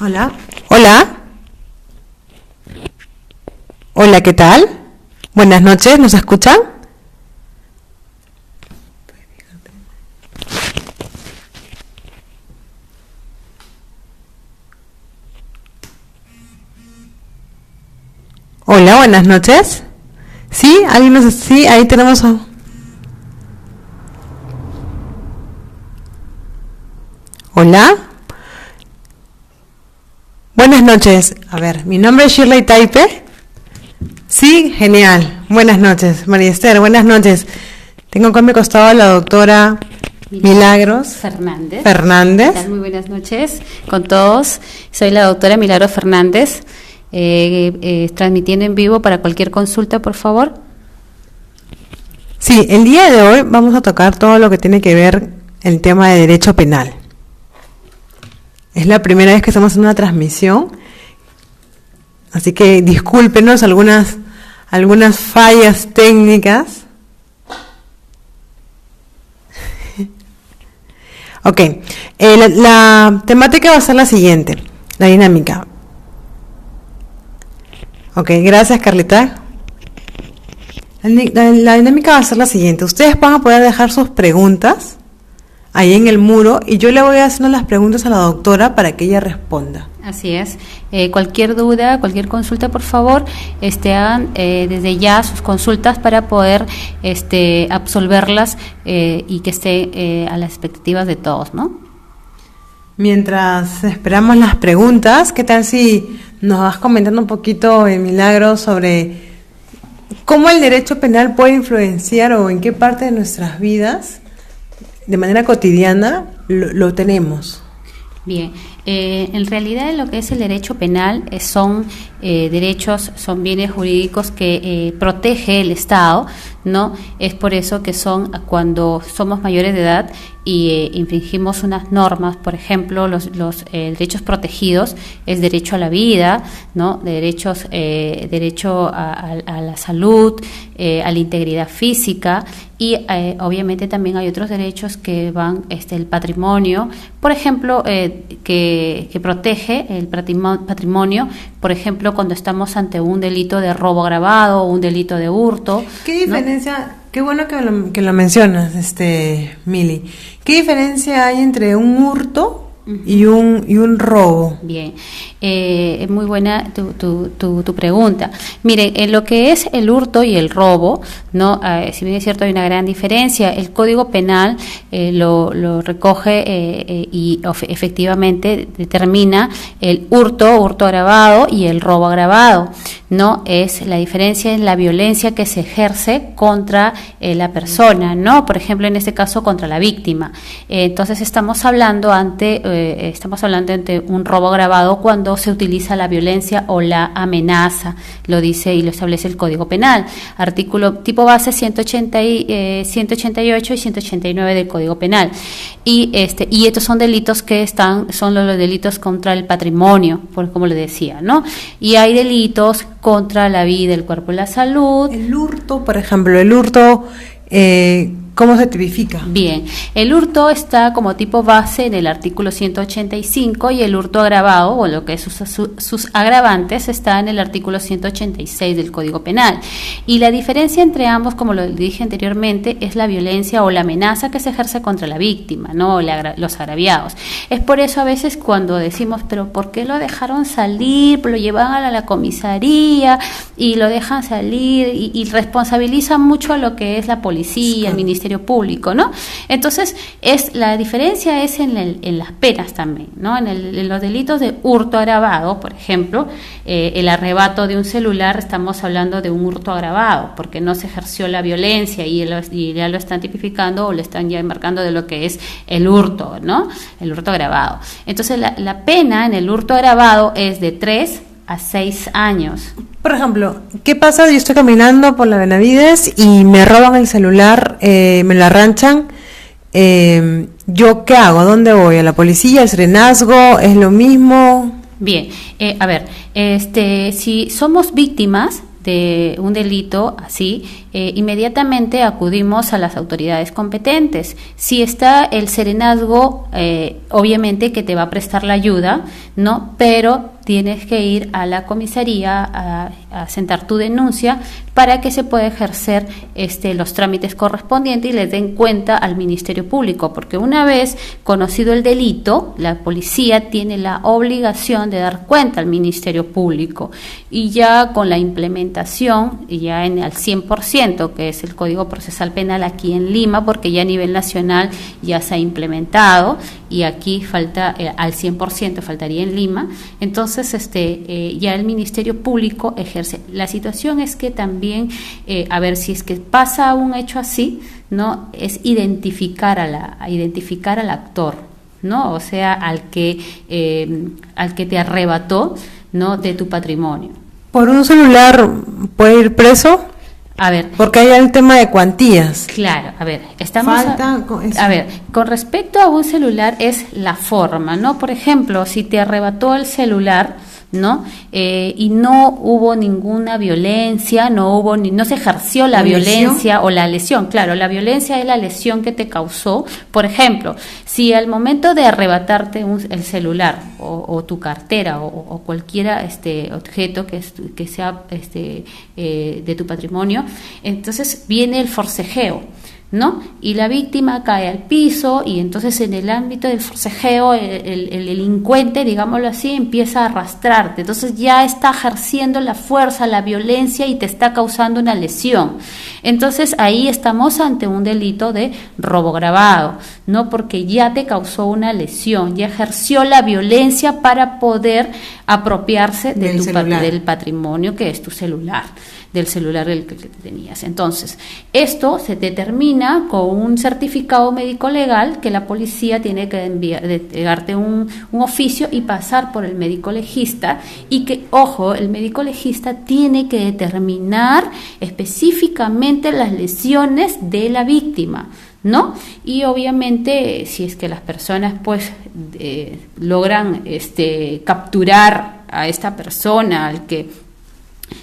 Hola. Hola. Hola, ¿qué tal? Buenas noches, ¿nos escuchan? Hola, buenas noches. ¿Sí? ¿Alguien nos... Sí, ahí tenemos... Hola. Buenas noches. A ver, mi nombre es Shirley Taipe. Sí, genial. Buenas noches, María Esther, buenas noches. Tengo acá a mi costado a la doctora Milagros Fernández. Fernández. ¿Qué tal? Muy buenas noches con todos. Soy la doctora Milagros Fernández, transmitiendo en vivo para cualquier consulta, por favor. Sí, el día de hoy vamos a tocar todo lo que tiene que ver el tema de derecho penal. Es la primera vez que estamos en una transmisión, así que discúlpenos algunas fallas técnicas. Ok, la temática va a ser la siguiente, la dinámica. Ok, gracias Carlita. La dinámica va a ser la siguiente, ustedes van a poder dejar sus preguntas ahí en el muro y yo le voy haciendo las preguntas a la doctora para que ella responda. Así es. Cualquier duda, cualquier consulta, por favor, hagan desde ya sus consultas para poder absolverlas y que esté a las expectativas de todos, ¿no? Mientras esperamos las preguntas, ¿qué tal si nos vas comentando un poquito, Milagro, sobre cómo el derecho penal puede influenciar o en qué parte de nuestras vidas de manera cotidiana lo tenemos? Bien, en realidad lo que es el derecho penal son derechos, son bienes jurídicos que protege el Estado, ¿no? Es por eso que son cuando somos mayores de edad y infringimos unas normas, por ejemplo, los derechos protegidos es derecho a la vida, ¿no? Derecho a la salud, a la integridad física y obviamente también hay otros derechos que van el patrimonio, por ejemplo, que protege el patrimonio, por ejemplo, cuando estamos ante un delito de robo agravado o un delito de hurto. ¿Qué diferencia, ¿no? Qué bueno que lo mencionas, Mili. ¿Qué diferencia hay entre un hurto y un robo? Bien, es muy buena tu pregunta. Miren, en lo que es el hurto y el robo, no, si bien es cierto hay una gran diferencia, el Código Penal lo recoge y efectivamente determina el hurto agravado y el robo agravado. No es la diferencia en la violencia que se ejerce contra la persona, no, por ejemplo en este caso contra la víctima. Entonces estamos hablando ante un robo agravado cuando se utiliza la violencia o la amenaza, lo dice y lo establece el Código Penal, artículo tipo base 188 y 189 del Código Penal. Y estos son delitos que son los delitos contra el patrimonio, como le decía, ¿no? Y hay delitos contra la vida, el cuerpo y la salud. El hurto, por ejemplo, ¿cómo se tipifica? Bien, el hurto está como tipo base en el artículo 185 y el hurto agravado, o lo que es sus agravantes, está en el artículo 186 del Código Penal. Y la diferencia entre ambos, como lo dije anteriormente, es la violencia o la amenaza que se ejerce contra la víctima, ¿no? Los agraviados. Es por eso a veces cuando decimos, pero ¿por qué lo dejaron salir? Lo llevan a la comisaría y lo dejan salir y responsabilizan mucho a lo que es la policía, el Ministerio Público, ¿no? Entonces, la diferencia es en las penas también, ¿no? En los delitos de hurto agravado, por ejemplo, el arrebato de un celular, estamos hablando de un hurto agravado, porque no se ejerció la violencia y ya lo están tipificando o le están ya enmarcando de lo que es el hurto, ¿no? El hurto agravado. Entonces, la pena en el hurto agravado es de 3 a 6 años. Por ejemplo, ¿qué pasa? Yo estoy caminando por la Benavides y me roban el celular, me lo arranchan. ¿Yo qué hago? ¿A dónde voy? ¿A la policía? ¿El serenazgo? ¿Es lo mismo? Bien, a ver, si somos víctimas, de un delito así, inmediatamente acudimos a las autoridades competentes. Si está el serenazgo, obviamente que te va a prestar la ayuda, ¿no? Pero tienes que ir a la comisaría a sentar tu denuncia para que se pueda ejercer los trámites correspondientes y les den cuenta al Ministerio Público, porque una vez conocido el delito, la policía tiene la obligación de dar cuenta al Ministerio Público, y ya con la implementación, ya al 100%, que es el Código Procesal Penal aquí en Lima, porque ya a nivel nacional ya se ha implementado y aquí falta al 100%, faltaría en Lima. Entonces ya el Ministerio Público ejerce. La situación es que también, a ver, si es que pasa un hecho así, ¿no? Es identificar al actor, ¿no? O sea, al que te arrebató, ¿no?, de tu patrimonio. ¿Por un celular puede ir preso? A ver, porque hay el tema de cuantías. Claro, a ver, con respecto a un celular es la forma, ¿no? Por ejemplo, si te arrebató el celular, ¿no? Y no hubo ninguna violencia, no se ejerció la violencia o la lesión. Claro, la violencia es la lesión que te causó. Por ejemplo, si al momento de arrebatarte el celular o tu cartera o cualquiera objeto que sea de tu patrimonio, entonces viene el forcejeo, ¿no? Y la víctima cae al piso, y entonces en el ámbito del forcejeo el delincuente, digámoslo así, empieza a arrastrarte, entonces ya está ejerciendo la fuerza, la violencia, y te está causando una lesión. Entonces ahí estamos ante un delito de robo agravado, ¿no? Porque ya te causó una lesión, ya ejerció la violencia para poder apropiarse del patrimonio que es tu celular, del celular del que tenías. Entonces, esto se determina con un certificado médico legal que la policía tiene que entregarte un oficio y pasar por el médico legista, y que, ojo, el médico legista tiene que determinar específicamente las lesiones de la víctima, ¿no? Y obviamente, si es que las personas pues logran capturar a esta persona al que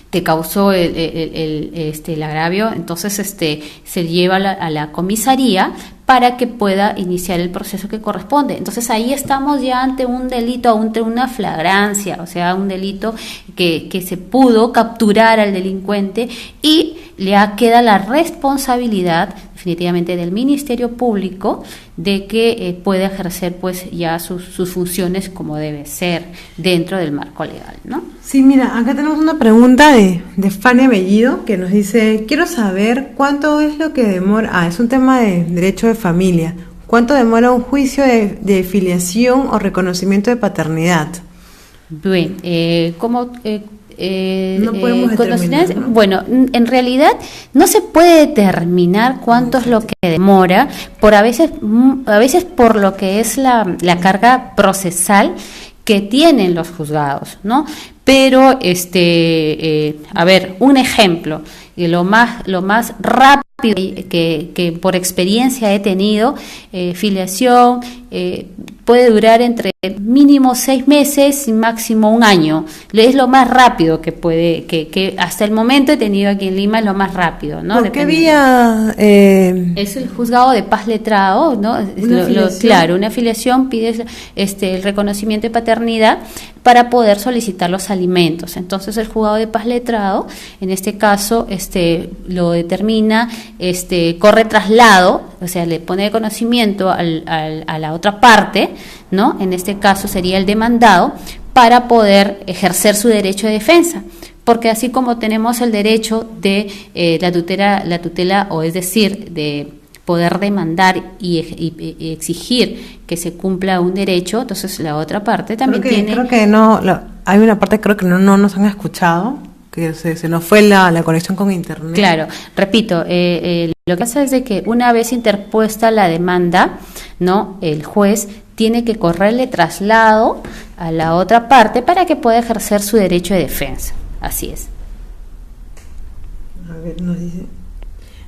te causó el agravio, entonces se lleva a la comisaría para que pueda iniciar el proceso que corresponde. Entonces ahí estamos ya ante un delito, ante una flagrancia, o sea, un delito que se pudo capturar al delincuente, y queda la responsabilidad definitivamente del Ministerio Público de que pueda ejercer pues ya sus funciones como debe ser dentro del marco legal, ¿no? Sí, mira, acá tenemos una pregunta de Fanny Bellido, que nos dice: quiero saber cuánto es lo que demora, es un tema de derecho de familia, ¿cuánto demora un juicio de filiación o reconocimiento de paternidad? Bien, ¿cómo...? No podemos determinar, ¿no? Bueno, en realidad no se puede determinar cuánto es lo que demora, a veces por lo que es la carga procesal que tienen los juzgados, ¿no? Pero a ver, un ejemplo, lo más rápido que por experiencia he tenido, filiación puede durar entre mínimo 6 meses y máximo 1 año. Es lo más rápido que hasta el momento he tenido aquí en Lima, es lo más rápido, ¿no? ¿Por qué vía? Es el juzgado de paz letrado, ¿no? Claro, una afiliación, pides el reconocimiento de paternidad para poder solicitar los alimentos. Entonces el juzgado de paz letrado, en este caso, lo determina, corre traslado, o sea, le pone de conocimiento a la otra parte, ¿no? En este caso sería el demandado, para poder ejercer su derecho de defensa. Porque así como tenemos el derecho de la tutela, o es decir, de poder demandar y exigir que se cumpla un derecho, entonces la otra parte también creo que no, hay una parte, creo que no nos han escuchado, que se nos fue la conexión con internet. Claro, repito, lo que pasa es de que una vez interpuesta la demanda, ¿no?, el juez tiene que correrle traslado a la otra parte para que pueda ejercer su derecho de defensa. Así es. A ver, nos dice.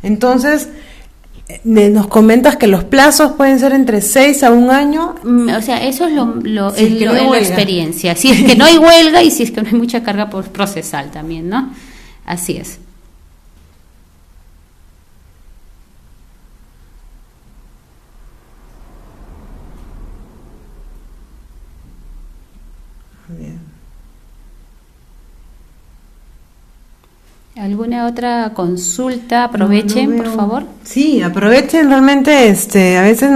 Entonces, nos comentas que los plazos pueden ser entre 6 a 1 año. O sea, eso es la experiencia. Si es que no hay huelga y si es que no hay mucha carga procesal también, ¿no? Así es. Bien. ¿Alguna otra consulta? Aprovechen, No por veo. favor. Sí, aprovechen realmente, a veces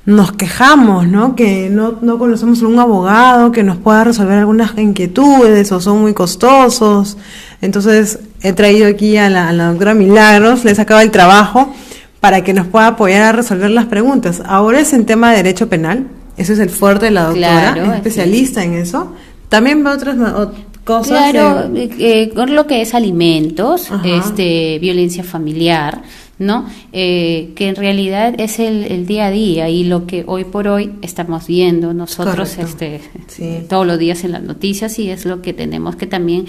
nos quejamos, ¿no? Que no conocemos a un abogado que nos pueda resolver algunas inquietudes o son muy costosos. Entonces he traído aquí a la doctora Milagros, le he sacado el trabajo para que nos pueda apoyar a resolver las preguntas. Ahora es en tema de derecho penal, ese es el fuerte de la doctora, Claro, es especialista en eso. También ve otras cosas. Claro, con lo que es alimentos, Ajá. Violencia familiar, ¿no? Que en realidad es el día a día y lo que hoy por hoy estamos viendo nosotros Correcto. Sí. todos los días en las noticias y es lo que tenemos que también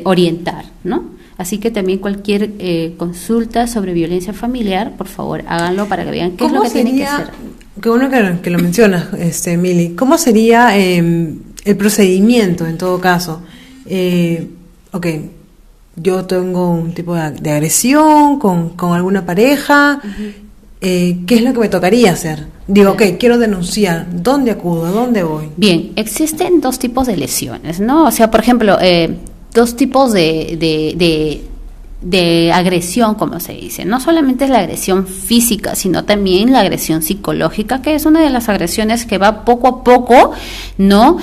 orientar, ¿no? Así que también cualquier consulta sobre violencia familiar, por favor, háganlo para que vean qué es lo que tienen que hacer. Qué bueno que lo mencionas, Mili. ¿Cómo sería el procedimiento en todo caso? Ok, yo tengo un tipo de agresión con alguna pareja. ¿Qué es lo que me tocaría hacer? Digo, ok, quiero denunciar. ¿Dónde acudo? ¿A dónde voy? Bien, existen dos tipos de lesiones, ¿no? O sea, por ejemplo, dos tipos de agresión, como se dice. No solamente es la agresión física, sino también la agresión psicológica, que es una de las agresiones que va poco a poco, ¿no?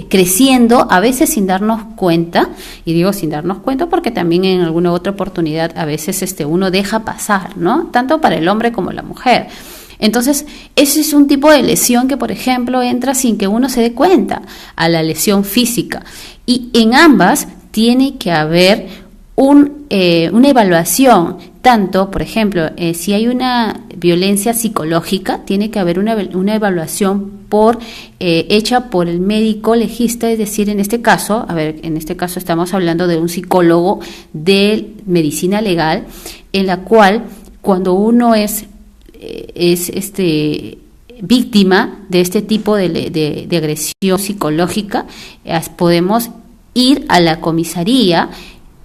Creciendo, a veces sin darnos cuenta, y digo sin darnos cuenta porque también en alguna otra oportunidad a veces uno deja pasar, ¿no? Tanto para el hombre como la mujer. Entonces, ese es un tipo de lesión que, por ejemplo, entra sin que uno se dé cuenta, a la lesión física. Y en ambas tiene que haber una evaluación, tanto, por ejemplo, si hay una violencia psicológica, tiene que haber una evaluación hecha por el médico legista, es decir, en este caso estamos hablando de un psicólogo de medicina legal, en la cual cuando uno es víctima de este tipo de agresión psicológica, podemos ir a la comisaría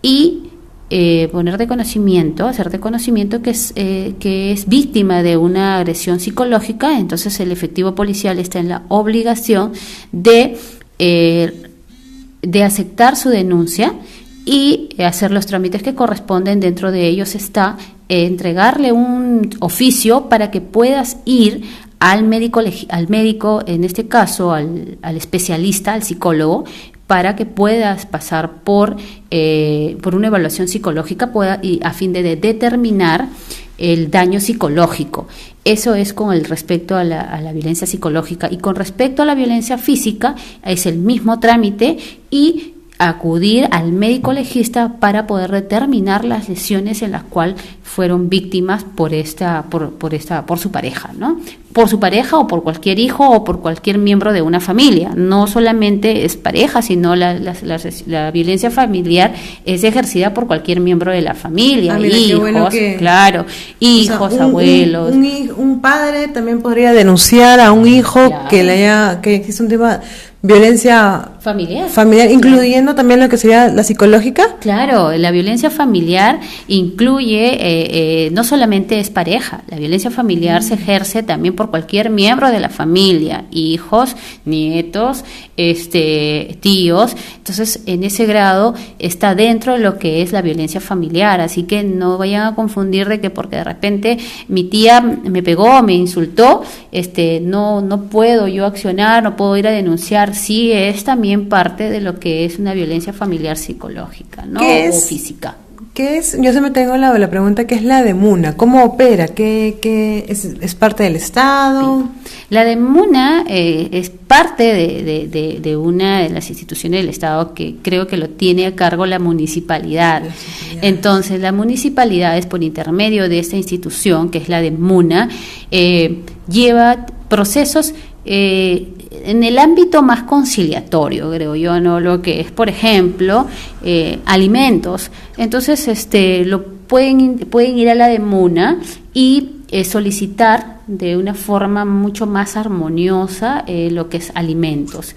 y hacer de conocimiento que es víctima de una agresión psicológica. Entonces el efectivo policial está en la obligación de aceptar su denuncia y hacer los trámites que corresponden. Dentro de ellos está entregarle un oficio para que puedas ir al médico, en este caso al especialista, al psicólogo, para que puedas pasar por una evaluación psicológica y a fin de determinar el daño psicológico. Eso es con el respecto a la violencia psicológica. Y con respecto a la violencia física, es el mismo trámite y acudir al médico legista para poder determinar las lesiones en las cuales fueron víctimas por su pareja, ¿no? Por su pareja o por cualquier hijo o por cualquier miembro de una familia. No solamente es pareja, sino la violencia familiar es ejercida por cualquier miembro de la familia, Mira, hijos, bueno claro, hijos, abuelos. Un padre también podría denunciar a un hijo, Claro. que existe un tema violencia familiar, incluyendo también lo que sería la psicológica. Claro, la violencia familiar incluye, no solamente es pareja, la violencia familiar se ejerce también por cualquier miembro de la familia, hijos, nietos, tíos. Entonces, en ese grado está dentro de lo que es la violencia familiar, así que no vayan a confundir de que porque de repente mi tía me pegó, me insultó, no puedo yo accionar, no puedo ir a denunciar. Sí, es también parte de lo que es una violencia familiar psicológica, ¿no? O física. ¿Qué es? Yo siempre tengo la pregunta, ¿qué es la DEMUNA? ¿Cómo opera? ¿Qué es parte del Estado? La DEMUNA es parte de una de las instituciones del Estado que creo que lo tiene a cargo la municipalidad. Entonces, la municipalidad es por intermedio de esta institución, que es la DEMUNA, lleva procesos en el ámbito más conciliatorio, creo yo, ¿no? Lo que es, por ejemplo, alimentos. Entonces, pueden ir a la DEMUNA y solicitar de una forma mucho más armoniosa lo que es alimentos.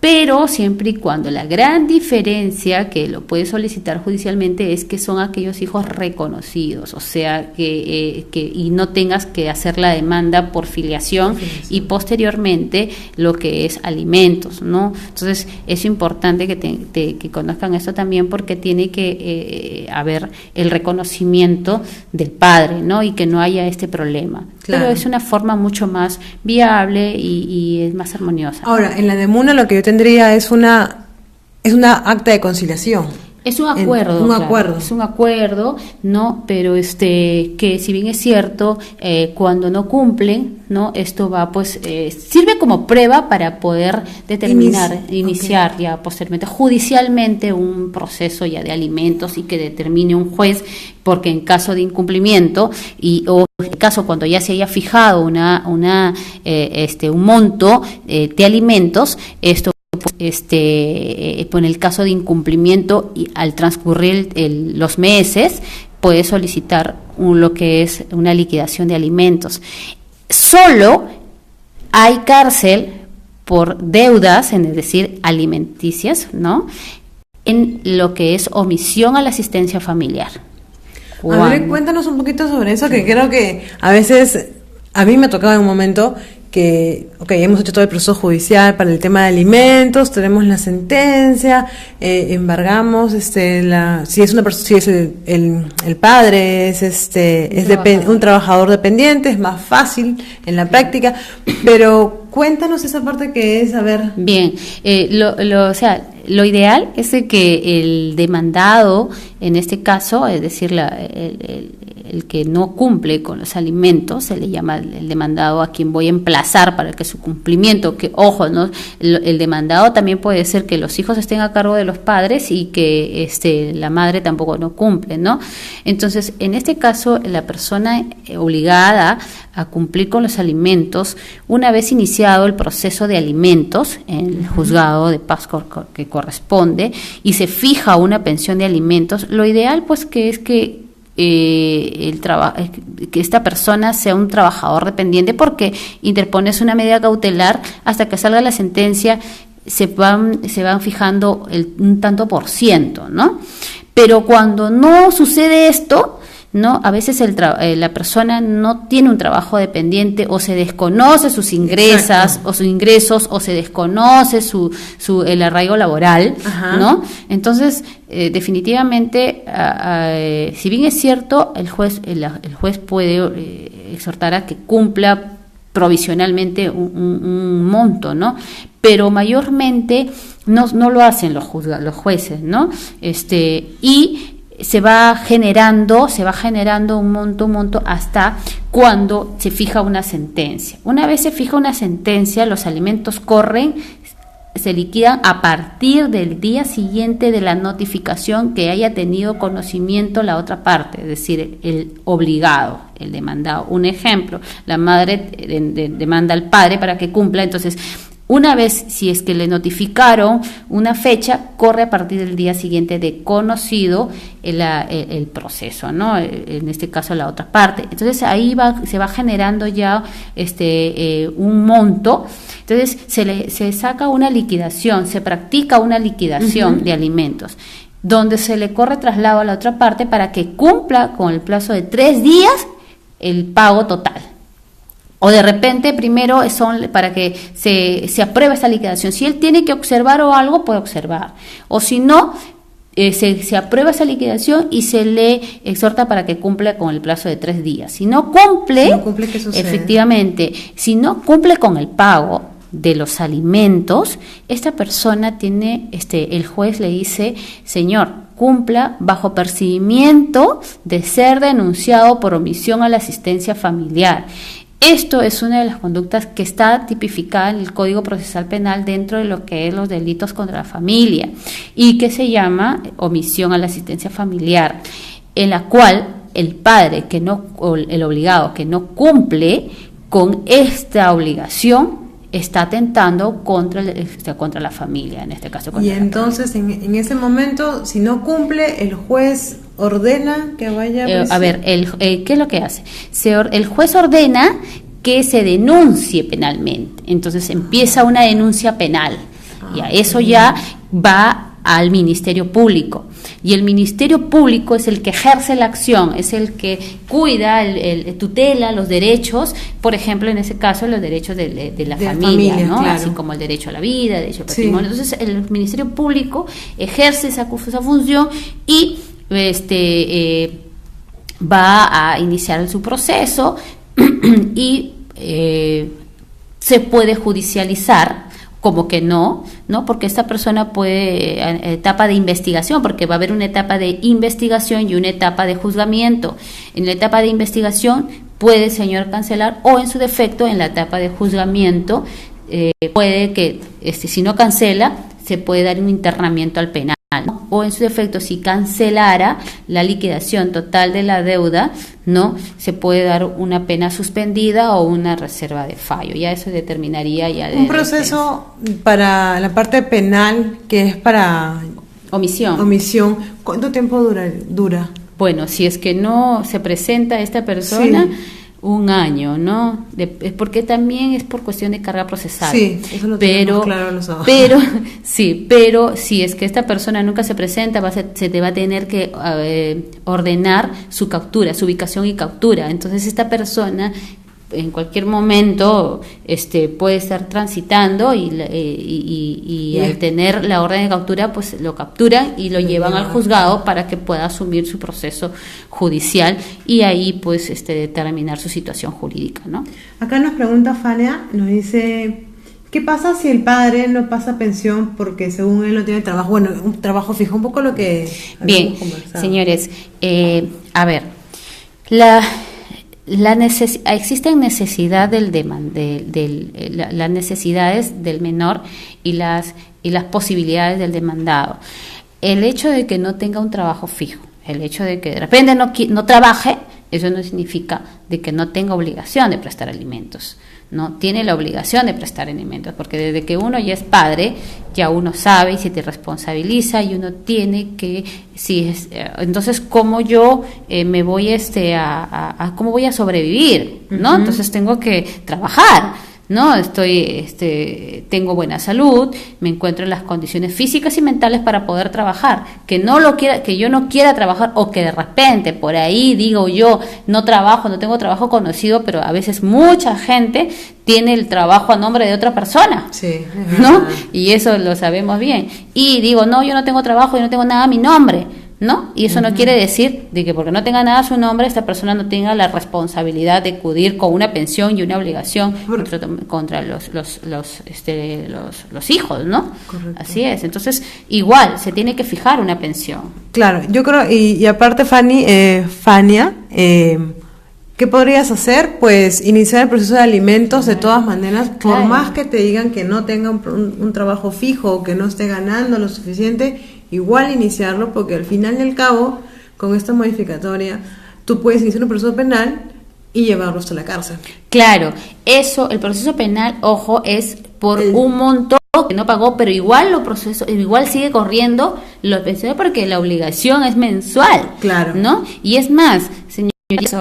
pero siempre y cuando la gran diferencia que lo puede solicitar judicialmente es que son aquellos hijos reconocidos, o sea, que y no tengas que hacer la demanda por filiación y posteriormente lo que es alimentos, ¿no? Entonces es importante que conozcan esto también, porque tiene que haber el reconocimiento del padre, ¿no? Y que no haya este problema. Claro. Pero es una forma mucho más viable y es más armoniosa. Ahora, en la de Muna lo que yo tendría es una acta de conciliación. Es un acuerdo, es un acuerdo, ¿no? Pero que si bien es cierto, cuando no cumplen, ¿no? Esto va, pues, sirve como prueba para poder iniciar ya posteriormente judicialmente un proceso ya de alimentos y que determine un juez, porque en caso de incumplimiento o en caso cuando ya se haya fijado un monto de alimentos, esto en el caso de incumplimiento y al transcurrir los meses puede solicitar lo que es una liquidación de alimentos. Solo hay cárcel por deudas, es decir, alimenticias, ¿no? En lo que es omisión a la asistencia familiar. A ver, cuéntanos un poquito sobre eso, que creo que a veces a mí me ha tocado en un momento que, hemos hecho todo el proceso judicial para el tema de alimentos, tenemos la sentencia, embargamos, si es una persona, si es el padre es un trabajador dependiente, es más fácil en la práctica, pero cuéntanos esa parte que es, a ver. Bien, lo ideal es de que el demandado, en este caso, es decir, el que no cumple con los alimentos, se le llama el demandado a quien voy a emplazar para que su cumplimiento, que ojo, ¿no? El demandado también puede ser que los hijos estén a cargo de los padres y que la madre tampoco no cumple, ¿no? Entonces, en este caso, la persona obligada a cumplir con los alimentos, una vez iniciado el proceso de alimentos en el juzgado de paz que corresponde y se fija una pensión de alimentos, lo ideal pues que esta persona sea un trabajador dependiente, porque interpones una medida cautelar hasta que salga la sentencia, se van fijando un tanto por ciento, ¿no? Pero cuando no sucede esto, ¿no? A veces la persona no tiene un trabajo dependiente, o se desconoce sus ingresos, o se desconoce el arraigo laboral, ajá, ¿no? Entonces, definitivamente, si bien es cierto, el juez puede exhortar a que cumpla provisionalmente un monto, ¿no? Pero mayormente no lo hacen los jueces, ¿no? Y se va generando un monto hasta cuando se fija una sentencia. Una vez se fija una sentencia, los alimentos se liquidan a partir del día siguiente de la notificación que haya tenido conocimiento la otra parte, es decir, el obligado, el demandado. Un ejemplo, la madre demanda al padre para que cumpla, entonces una vez, si es que le notificaron una fecha, corre a partir del día siguiente de conocido el proceso, ¿no? En este caso la otra parte. Entonces ahí se va generando ya un monto. Entonces se saca una liquidación, se practica una liquidación, uh-huh, de alimentos, donde se le corre traslado a la otra parte para que cumpla con el plazo de 3 días el pago total. O de repente primero son para que se apruebe esa liquidación. Si él tiene que observar o algo, puede observar. O si no, se aprueba esa liquidación y se le exhorta para que cumpla con el plazo de 3 días. Si no cumple, ¿qué sucede? Efectivamente, si no cumple con el pago de los alimentos, esta persona tiene, el juez le dice: señor, cumpla bajo percibimiento de ser denunciado por omisión a la asistencia familiar. Esto es una de las conductas que está tipificada en el Código Procesal Penal dentro de lo que es los delitos contra la familia y que se llama omisión a la asistencia familiar, en la cual el padre o el obligado que no cumple con esta obligación está atentando contra la familia, en este caso. Y entonces, en ese momento, si no cumple, el juez ordena que vaya a ver, ¿qué es lo que hace? El juez ordena que se denuncie penalmente. Entonces empieza una denuncia penal. Y a eso ya va al Ministerio Público. Y el Ministerio Público es el que ejerce la acción, es el que cuida, tutela los derechos, por ejemplo, en ese caso, los derechos de la familia, ¿no? Claro. Así como el derecho a la vida, el derecho al patrimonio. Sí. Entonces, el Ministerio Público ejerce esa función y va a iniciar su proceso y se puede judicializar. Como que no, porque esta persona puede, etapa de investigación, porque va a haber una etapa de investigación y una etapa de juzgamiento. En la etapa de investigación puede el señor cancelar, o en su defecto, en la etapa de juzgamiento, puede que, si no cancela, se puede dar un internamiento al penal, ¿no? O en su defecto, si cancelara la liquidación total de la deuda, ¿no? Se puede dar una pena suspendida o una reserva de fallo. Ya eso determinaría ya un proceso para la parte penal, que es para omisión. ¿Cuánto tiempo dura? Bueno, si es que no se presenta esta persona, sí, un año, ¿no? Porque también es por cuestión de carga procesal. Sí, eso lo tenemos claro los abogados. Pero si es que esta persona nunca se presenta, se te va a tener que ordenar su captura, su ubicación y captura. Entonces esta persona en cualquier momento puede estar transitando y al tener la orden de captura, pues lo capturan y lo llevan al juzgado para que pueda asumir su proceso judicial y ahí pues determinar su situación jurídica, ¿no? Acá nos pregunta Fania, nos dice, ¿qué pasa si el padre no pasa pensión porque según él no tiene trabajo? Bueno, un trabajo fijo, un poco lo que bien, señores, a ver, existen necesidad las necesidades del menor y las posibilidades del demandado. El hecho de que no tenga un trabajo fijo, el hecho de que de repente no trabaje, eso no significa de que no tenga obligación de prestar alimentos. No tiene la obligación de prestar alimentos, porque desde que uno ya es padre, ya uno sabe y se te responsabiliza y uno tiene que, entonces cómo yo me voy cómo voy a sobrevivir, ¿no? Entonces tengo que trabajar, ¿no? Tengo buena salud, me encuentro en las condiciones físicas y mentales para poder trabajar. Que yo no quiera trabajar, o que de repente por ahí digo yo no tengo trabajo conocido, pero a veces mucha gente tiene el trabajo a nombre de otra persona, sí, ¿no? Y eso lo sabemos bien. Y digo, no, yo no tengo trabajo, yo no tengo nada a mi nombre, ¿no? Y eso no quiere decir de que porque no tenga nada a su nombre, esta persona no tenga la responsabilidad de acudir con una pensión y una obligación contra los hijos, ¿no? Correcto. Así es. Entonces, igual, se tiene que fijar una pensión. Claro, yo creo, y aparte, Fania, ¿qué podrías hacer? Pues iniciar el proceso de alimentos de todas maneras, claro. Por más que te digan que no tenga un trabajo fijo o que no esté ganando lo suficiente, igual iniciarlo, porque al final y al cabo, con esta modificatoria, tú puedes iniciar un proceso penal y llevarlo hasta la cárcel. Claro, el proceso penal, ojo, es por un monto que no pagó, pero igual igual sigue corriendo los pensiones porque la obligación es mensual, claro, ¿no? Y es más,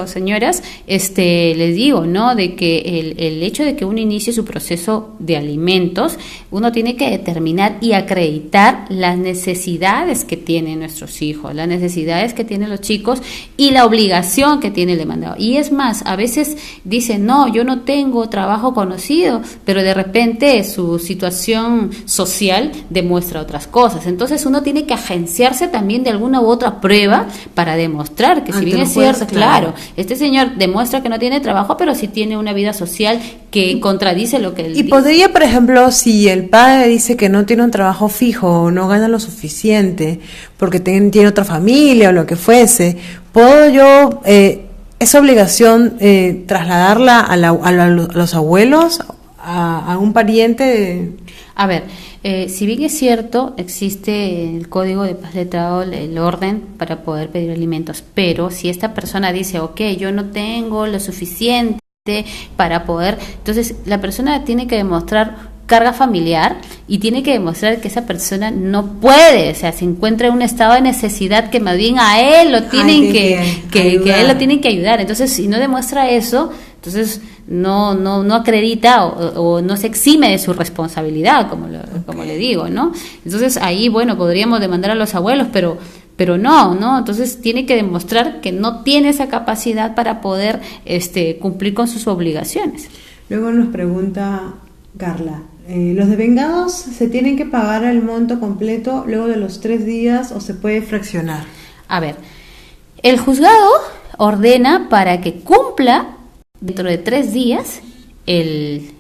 señoras, les digo, ¿no? De que el hecho de que uno inicie su proceso de alimentos, uno tiene que determinar y acreditar las necesidades que tienen nuestros hijos, las necesidades que tienen los chicos y la obligación que tiene el demandado. Y es más, a veces dicen, no, yo no tengo trabajo conocido, pero de repente su situación social demuestra otras cosas. Entonces uno tiene que agenciarse también de alguna u otra prueba para demostrar que si bien es cierto, claro, este señor demuestra que no tiene trabajo, pero sí tiene una vida social que contradice lo que él dice. Podría, por ejemplo, si el padre dice que no tiene un trabajo fijo o no gana lo suficiente porque tiene otra familia o lo que fuese, ¿puedo yo esa obligación trasladarla a los abuelos, a un pariente? A ver, si bien es cierto, existe en el Código de Paz Letrado el orden para poder pedir alimentos, pero si esta persona dice, ok, yo no tengo lo suficiente para poder, entonces la persona tiene que demostrar carga familiar y tiene que demostrar que esa persona no puede, o sea, se encuentra en un estado de necesidad que más bien a él lo tienen a él lo tienen que ayudar. Entonces, si no demuestra eso, Entonces no acredita o no se exime de su responsabilidad, como le digo, ¿no? Entonces ahí, bueno, podríamos demandar a los abuelos, pero no, entonces tiene que demostrar que no tiene esa capacidad para poder cumplir con sus obligaciones. Luego nos pregunta Carla, ¿los devengados se tienen que pagar el monto completo luego de los 3 días o se puede fraccionar? A ver, el juzgado ordena para que cumpla dentro de 3 días el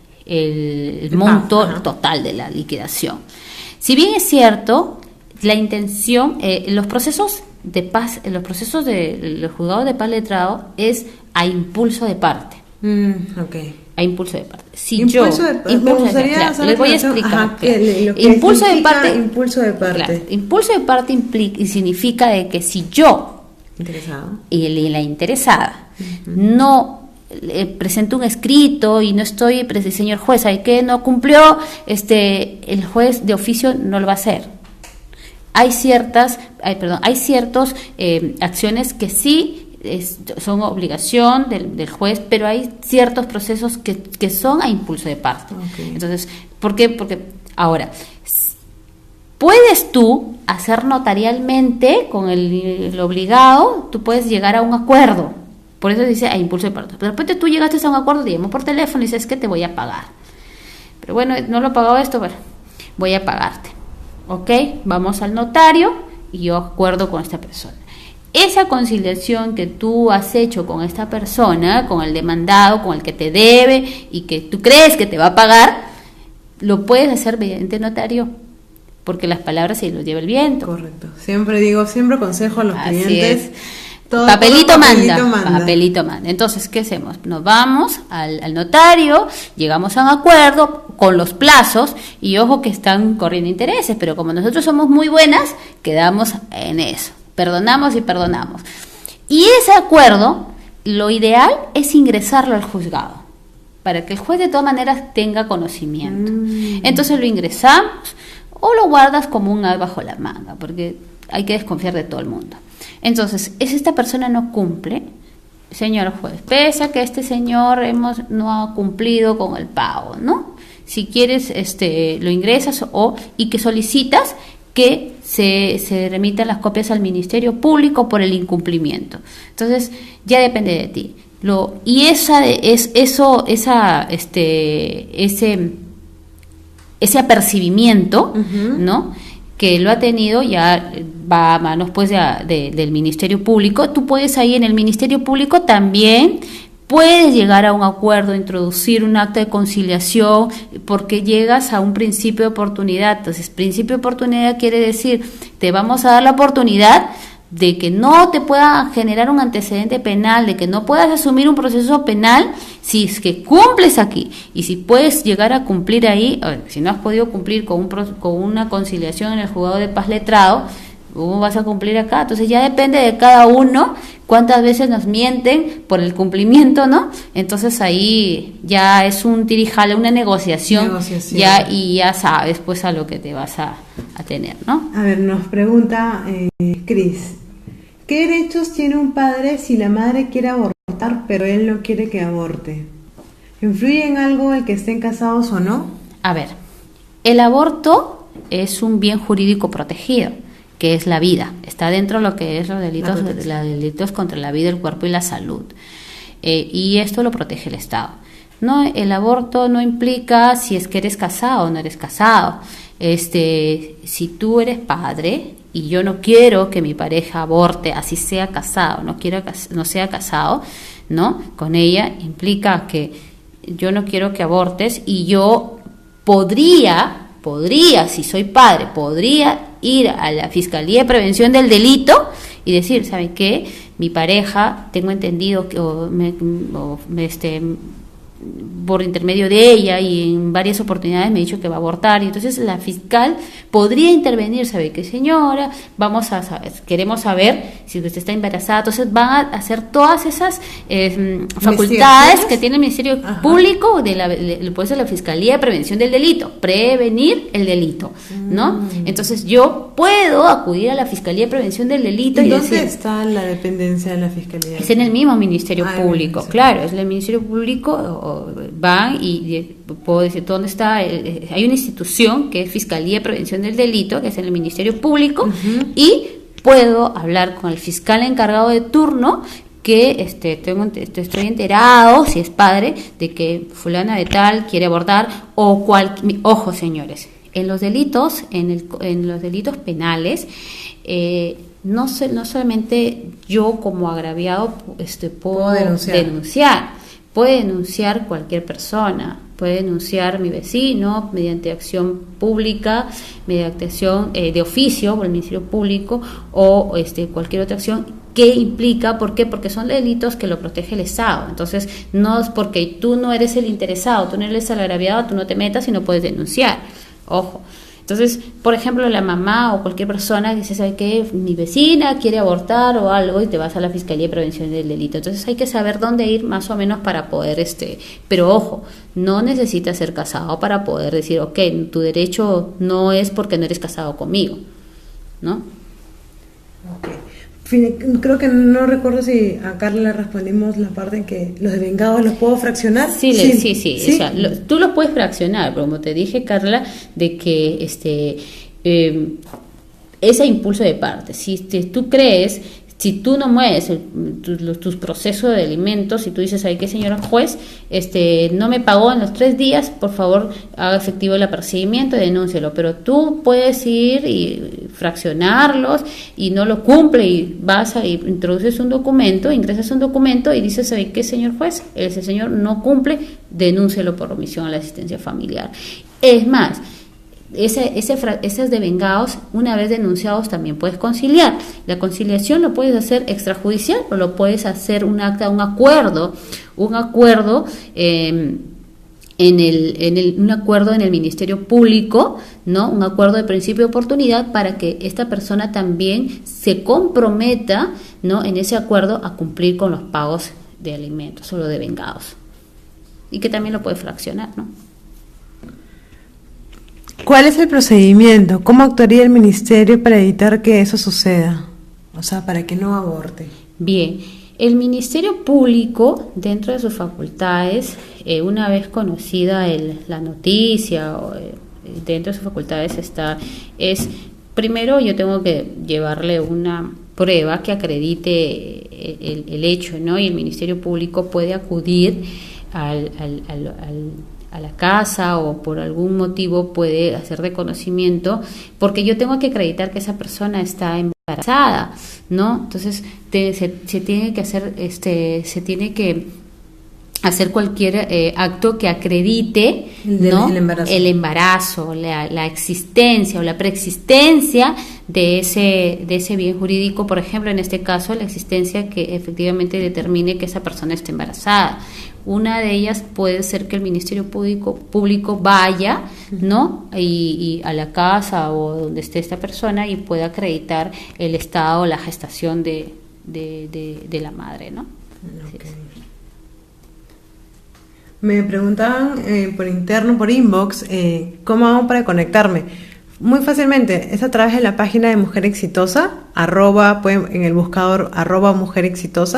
monto total de la liquidación. Si bien es cierto, la intención, los procesos de paz, los procesos del juzgado de paz letrado es a impulso de parte. Okay. A impulso de parte. Si impulso les voy a explicar. Impulso de parte. Impulso de parte. Claro, impulso de parte implica y significa de que si yo interesado y la interesada no presento un escrito y no estoy, señor juez, ¿hay que no cumplió? El juez de oficio no lo va a hacer. Hay ciertas acciones que sí son obligación del juez, pero hay ciertos procesos que son a impulso de parte. Okay. Entonces, ¿por qué? Porque ahora, puedes tú hacer notarialmente con el obligado, tú puedes llegar a un acuerdo, por eso dice a impulso de parte. Pero después tú llegaste a un acuerdo, te llamo por teléfono y dices que te voy a pagar. Pero bueno, no lo he pagado esto, bueno, voy a pagarte. Ok, vamos al notario y yo acuerdo con esta persona. Esa conciliación que tú has hecho con esta persona, con el demandado, con el que te debe y que tú crees que te va a pagar, lo puedes hacer mediante notario, porque las palabras se los lleva el viento. Correcto. Siempre aconsejo a los Así clientes. Es. Papelito manda. Entonces, ¿qué hacemos? Nos vamos al notario, llegamos a un acuerdo con los plazos y ojo que están corriendo intereses, pero como nosotros somos muy buenas, quedamos en eso. Perdonamos. Y ese acuerdo, lo ideal es ingresarlo al juzgado, para que el juez de todas maneras tenga conocimiento. Entonces lo ingresamos o lo guardas como un as bajo la manga, porque hay que desconfiar de todo el mundo. Entonces, si esta persona no cumple, señor juez, pese a que este señor no ha cumplido con el pago, ¿no? Si quieres, lo ingresas y que solicitas que se remitan las copias al Ministerio Público por el incumplimiento. Entonces, ya depende de ti. Ese apercibimiento, ¿no?, que lo ha tenido, ya va a manos pues del Ministerio Público. Tú puedes ahí en el Ministerio Público también puedes llegar a un acuerdo, introducir un acta de conciliación, porque llegas a un principio de oportunidad. Entonces, principio de oportunidad quiere decir, te vamos a dar la oportunidad de que no te pueda generar un antecedente penal, de que no puedas asumir un proceso penal si es que cumples aquí, y si puedes llegar a cumplir ahí, si no has podido cumplir con una conciliación en el juzgado de paz letrado, ¿cómo vas a cumplir acá? Entonces ya depende de cada uno cuántas veces nos mienten por el cumplimiento, ¿no? Entonces ahí ya es un tirijale, una negociación. Y ya sabes pues a lo que te vas a tener, ¿no? A ver, nos pregunta Cris, ¿qué derechos tiene un padre si la madre quiere abortar pero él no quiere que aborte? ¿Influye en algo el que estén casados o no? A ver, el aborto es un bien jurídico protegido, que es la vida, está dentro de lo que es los delitos contra la vida, el cuerpo y la salud, y esto lo protege el Estado. No, el aborto no implica si es que eres casado o no eres casado. Si tú eres padre y yo no quiero que mi pareja aborte, así sea casado, no sea casado, ¿no?, con ella, implica que yo no quiero que abortes, y yo podría, si soy padre, podría ir a la Fiscalía de Prevención del Delito y decir, ¿saben qué? Mi pareja, tengo entendido que por intermedio de ella, y en varias oportunidades me ha dicho que va a abortar, y entonces la fiscal podría intervenir, ¿sabe qué, señora? Vamos a saber, queremos saber si usted está embarazada. Entonces van a hacer todas esas facultades que tiene el Ministerio Público, puede ser la Fiscalía de Prevención del Delito, prevenir el delito, ¿no? Entonces yo puedo acudir a la Fiscalía de Prevención del Delito. ¿Y dónde está la dependencia de la Fiscalía? Es en el mismo Ministerio Público, claro, es el Ministerio Público. Van y puedo decir dónde está. Hay una institución que es Fiscalía de Prevención del Delito, que es en el Ministerio Público, y puedo hablar con el fiscal encargado de turno, que estoy enterado, si es padre, de que fulana de tal quiere abortar, o ojo, señores, en los delitos, en los delitos penales, no solamente yo como agraviado puedo denunciar. Puede denunciar cualquier persona, puede denunciar mi vecino mediante acción pública, mediante acción de oficio por el Ministerio Público, o cualquier otra acción que implica. ¿Por qué? Porque son delitos que lo protege el Estado. Entonces, no es porque tú no eres el interesado, tú no eres el agraviado, tú no te metas y no puedes denunciar. Ojo. Entonces, por ejemplo, la mamá o cualquier persona dice, ¿sabe qué? Mi vecina quiere abortar o algo, y te vas a la Fiscalía de Prevención del Delito. Entonces hay que saber dónde ir más o menos para poder, pero ojo, no necesitas ser casado para poder decir, ok, tu derecho no es porque no eres casado conmigo, ¿no? Okay. Creo que no recuerdo si a Carla le respondimos la parte en que los devengados los puedo fraccionar. Sí. O sea, tú los puedes fraccionar, pero como te dije, Carla, de que ese impulso de parte, si tú crees, si tú no mueves tus procesos de alimentos, si tú dices, ay, qué señor juez, no me pagó en los 3 días, por favor, haga efectivo el apercibimiento y denúncialo. Pero tú puedes ir y fraccionarlos y no lo cumple, y vas a introduces un documento, ingresas un documento y dices, ay, qué señor juez, ese señor no cumple, denúncialo por omisión a la asistencia familiar. Es más, esos devengados, una vez denunciados, también puedes conciliar. La conciliación lo puedes hacer extrajudicial, o lo puedes hacer un acuerdo un acuerdo en el Ministerio Público, ¿no? Un acuerdo de principio de oportunidad, para que esta persona también se comprometa, ¿no? En ese acuerdo a cumplir con los pagos de alimentos o los devengados, y que también lo puedes fraccionar, ¿no? ¿Cuál es el procedimiento? ¿Cómo actuaría el ministerio para evitar que eso suceda? O sea, para que no aborte. Bien, el Ministerio Público, dentro de sus facultades, una vez conocida la noticia, dentro de sus facultades primero yo tengo que llevarle una prueba que acredite el hecho, ¿no? Y el Ministerio Público puede acudir a la casa, o por algún motivo puede hacer reconocimiento, porque yo tengo que acreditar que esa persona está embarazada, ¿no? Entonces se tiene que hacer cualquier acto que acredite, ¿no? el embarazo, la existencia o la preexistencia de ese bien jurídico. Por ejemplo, en este caso, la existencia que efectivamente determine que esa persona esté embarazada. Una de ellas puede ser que el Ministerio Público vaya, ¿no? Y a la casa o donde esté esta persona, y pueda acreditar el estado o la gestación de la madre, ¿no? Okay. Sí. Me preguntaban por interno, por inbox, ¿cómo hago para conectarme? Muy fácilmente, es a través de la página de Mujer Exitosa, en el buscador @Mujer Exitosa,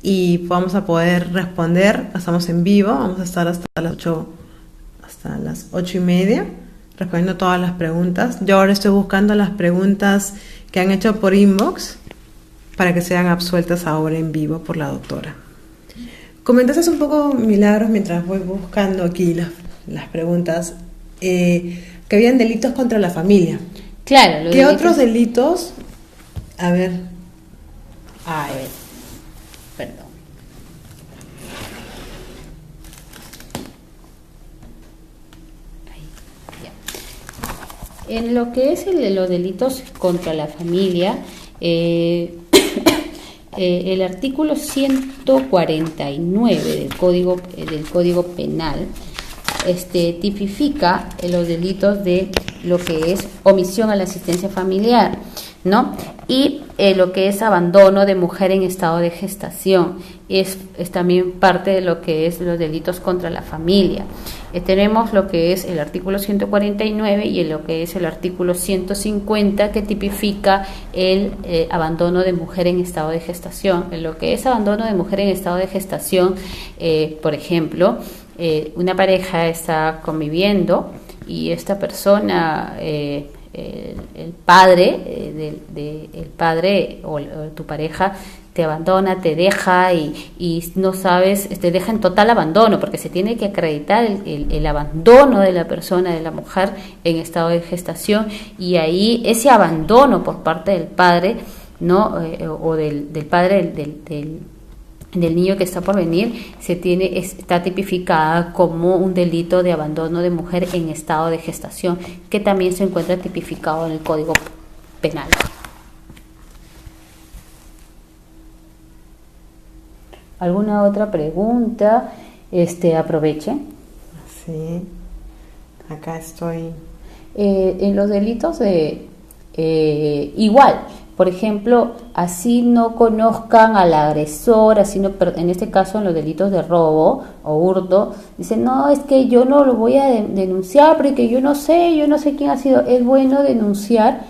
y vamos a poder responder. Estamos en vivo, vamos a estar hasta las 8:30 respondiendo todas las preguntas. Yo ahora estoy buscando las preguntas que han hecho por inbox para que sean absueltas ahora en vivo por la doctora. Comentaste un poco, Milagros, mientras voy buscando aquí las preguntas, que habían delitos contra la familia. Claro. ¿Qué otros delitos? A ver. Perdón. Ahí, ya. En lo que es los delitos contra la familia, El artículo 149 del Código Penal tipifica los delitos de lo que es omisión a la asistencia familiar, ¿no? Y lo que es abandono de mujer en estado de gestación es también parte de lo que es los delitos contra la familia. Tenemos lo que es el artículo 149 y lo que es el artículo 150 que tipifica el abandono de mujer en estado de gestación. En lo que es abandono de mujer en estado de gestación, por ejemplo, una pareja está conviviendo y esta persona, el padre, el padre o tu pareja te abandona, te deja y no sabes, te deja en total abandono, porque se tiene que acreditar el abandono de la persona, de la mujer en estado de gestación, y ahí ese abandono por parte del padre, ¿no? O del padre del niño que está por venir, está tipificada como un delito de abandono de mujer en estado de gestación, que también se encuentra tipificado en el Código Penal. ¿Alguna otra pregunta? Aproveche. Sí, acá estoy. En los delitos igual, por ejemplo, así no conozcan al agresor, en este caso en los delitos de robo o hurto, dicen, no, es que yo no lo voy a denunciar porque yo no sé quién ha sido. Es bueno denunciar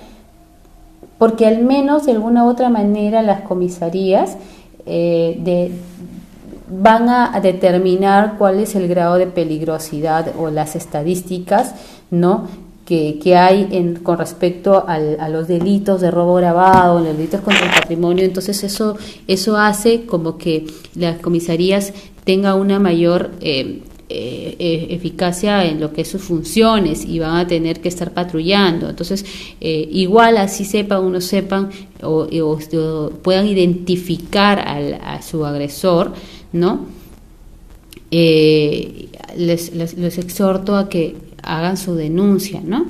porque al menos de alguna u otra manera las comisarías van a determinar cuál es el grado de peligrosidad o las estadísticas, ¿no?, que hay con respecto a los delitos de robo agravado, los delitos contra el patrimonio. Entonces eso hace como que las comisarías tengan una mayor eficacia en lo que es sus funciones y van a tener que estar patrullando. Entonces igual así sepan o no sepan o puedan identificar a su agresor, ¿no? Les exhorto a que hagan su denuncia, ¿no?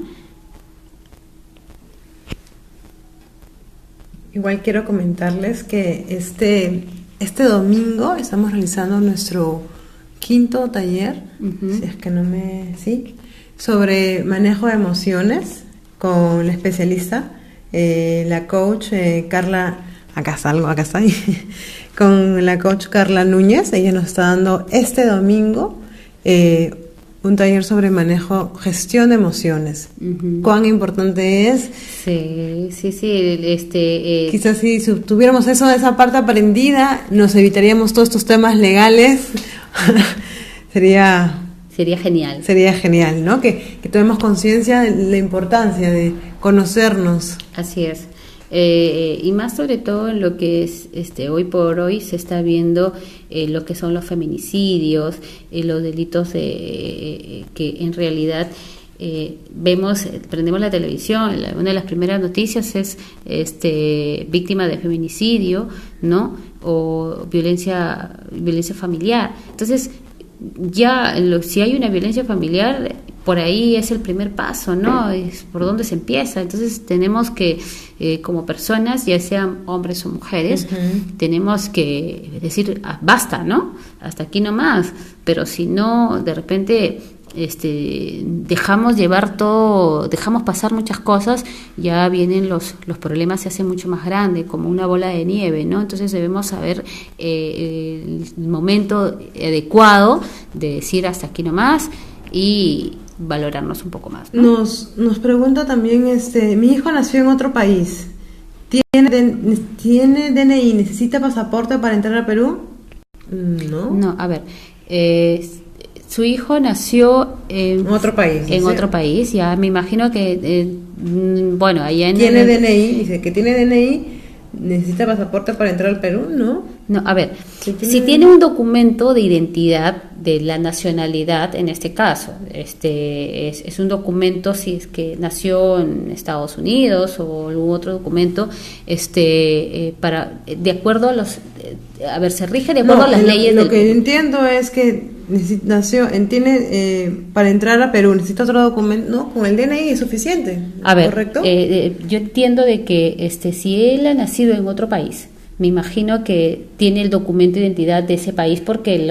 Igual quiero comentarles que este domingo estamos realizando nuestro 5º taller, si es que no me... sí, sobre manejo de emociones con la especialista, la coach Carla, acá está ahí, con la coach Carla Núñez. Ella nos está dando este domingo un taller sobre gestión de emociones. ¿Cuán importante es? Sí. Quizás si tuviéramos esa parte aprendida, nos evitaríamos todos estos temas legales. Sería genial. Sería genial, ¿no? Que tomemos conciencia de la importancia de conocernos. Así es. Y más sobre todo en lo que es hoy por hoy se está viendo lo que son los feminicidios, los delitos que en realidad prendemos la televisión, una de las primeras noticias es víctima de feminicidio, ¿no? O violencia familiar. Entonces ya si hay una violencia familiar, por ahí es el primer paso, ¿no? Es por donde se empieza. Entonces tenemos que, como personas, ya sean hombres o mujeres, tenemos que decir, basta, ¿no? Hasta aquí nomás. Pero si no, de repente dejamos llevar todo, dejamos pasar muchas cosas, ya vienen los problemas, se hacen mucho más grandes, como una bola de nieve, ¿no? Entonces debemos saber el momento adecuado de decir hasta aquí nomás y valorarnos un poco más, ¿no? Nos pregunta también, mi hijo nació en otro país, ¿tiene DNI, necesita pasaporte para entrar a Perú? No, a ver, su hijo nació en otro país. En otro país, ya me imagino que, bueno, allá en... Tiene DNI, dice que tiene DNI, necesita pasaporte para entrar al Perú, ¿no? No, a ver, si tiene un documento de identidad de la nacionalidad, en este caso, es un documento, si es que nació en Estados Unidos o algún otro documento, de acuerdo a los... a ver, se rige de acuerdo a las leyes del... Lo que entiendo es que para entrar a Perú necesita otro documento, ¿no? Con el DNI es suficiente, a ver, ¿correcto? Yo entiendo de que si él ha nacido en otro país, me imagino que tiene el documento de identidad de ese país porque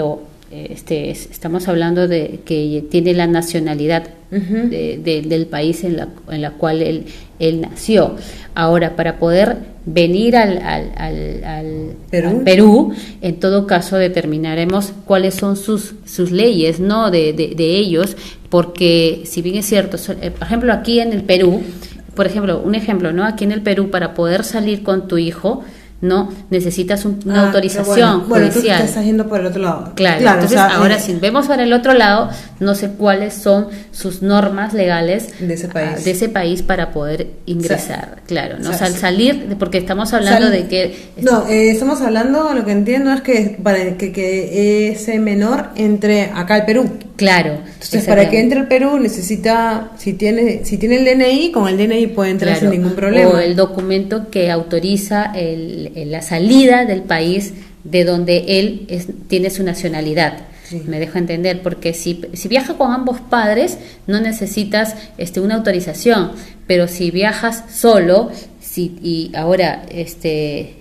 estamos hablando de que tiene la nacionalidad del país en la cual él nació. Ahora, para poder venir al Perú, en todo caso determinaremos cuáles son sus leyes, ¿no? de ellos, porque si bien es cierto, por ejemplo, aquí en el Perú, un ejemplo, ¿no? Aquí en el Perú, para poder salir con tu hijo, no necesitas una autorización bueno, judicial. Tú te estás yendo por el otro lado. Claro, entonces ahora si vemos para el otro lado, no sé cuáles son sus normas legales de ese país, para poder ingresar, claro, ¿no? O sea, al salir, porque estamos hablando de que... No, estamos hablando, lo que entiendo es que para que ese menor entre acá al Perú. Claro. Entonces, para que entre al Perú necesita, si tiene el DNI, con el DNI puede entrar sin ningún problema. O el documento que autoriza la salida del país de donde él tiene su nacionalidad. Sí. Me dejo entender, porque si viaja con ambos padres no necesitas una autorización, pero si viajas solo, y ahora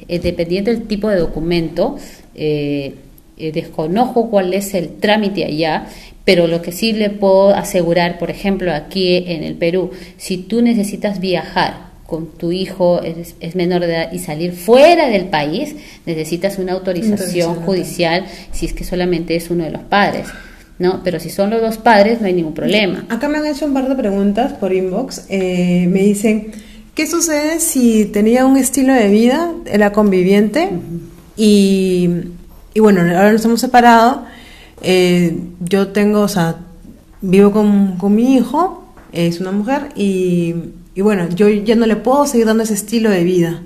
dependiendo del tipo de documento, desconozco cuál es el trámite allá, pero lo que sí le puedo asegurar, por ejemplo, aquí en el Perú, si tú necesitas viajar con tu hijo, es menor de edad, y salir fuera del país, necesitas una autorización judicial, si es que solamente es uno de los padres, ¿no? Pero si son los dos padres, no hay ningún problema. Acá me han hecho un par de preguntas por inbox. Me dicen, ¿qué sucede si tenía un estilo de vida, era conviviente, y bueno, ahora nos hemos separado? Yo tengo, vivo con mi hijo, es una mujer, y bueno, yo ya no le puedo seguir dando ese estilo de vida.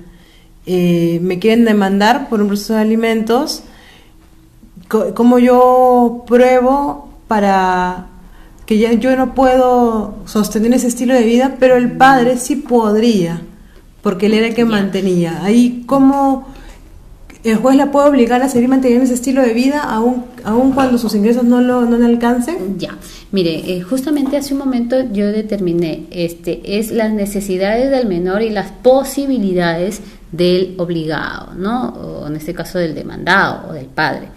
Me quieren demandar por un proceso de alimentos. ¿Cómo yo pruebo para que ya yo no puedo sostener ese estilo de vida, pero el padre sí podría, porque él era el que mantenía? Ahí, ¿cómo el juez la puede obligar a seguir manteniendo ese estilo de vida aun cuando sus ingresos no le alcancen? Ya, mire, justamente hace un momento yo determiné, es las necesidades del menor y las posibilidades del obligado, ¿no? O en este caso del demandado o del padre.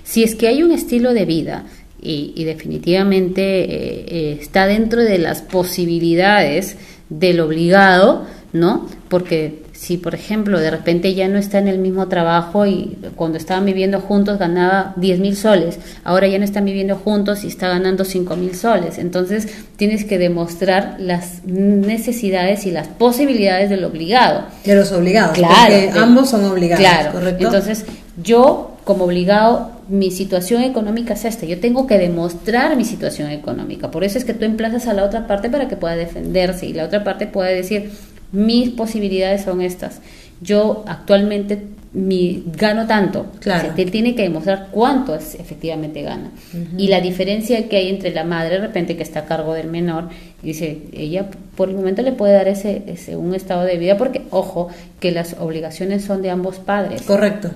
Si es que hay un estilo de vida y definitivamente está dentro de las posibilidades del obligado, ¿no? Porque si, por ejemplo, de repente ya no está en el mismo trabajo y cuando estaban viviendo juntos ganaba 10,000 soles, ahora ya no están viviendo juntos y está ganando 5,000 soles, entonces tienes que demostrar las necesidades y las posibilidades del obligado. De los obligados, claro, porque ambos son obligados, claro, ¿correcto? Entonces, yo como obligado, mi situación económica es esta, yo tengo que demostrar mi situación económica, por eso es que tú emplazas a la otra parte para que pueda defenderse y la otra parte pueda decir, mis posibilidades son estas, yo actualmente gano tanto, claro. O sea, él tiene que demostrar cuánto efectivamente gana. Y la diferencia que hay entre la madre de repente que está a cargo del menor, y dice, ella por el momento le puede dar ese un estado de vida, porque ojo, que las obligaciones son de ambos padres. Correcto.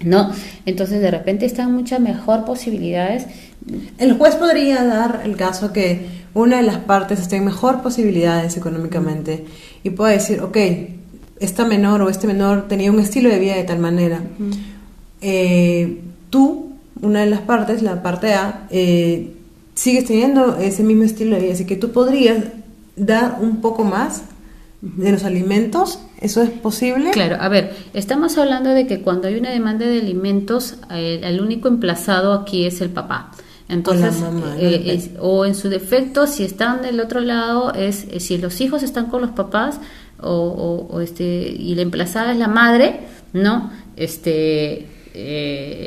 ¿No? Entonces de repente están muchas mejor posibilidades. El juez podría dar el caso que una de las partes esté en mejor posibilidades económicamente y pueda decir, ok, esta menor o este menor tenía un estilo de vida de tal manera. Tú, una de las partes, la parte A, sigues teniendo ese mismo estilo de vida, así que tú podrías dar un poco más de los alimentos. ¿Eso es posible? Claro, a ver, estamos hablando de que cuando hay una demanda de alimentos, el único emplazado aquí es el papá. Entonces, o la mamá, o en su defecto, si están del otro lado, si los hijos están con los papás y la emplazada es la madre, ¿no?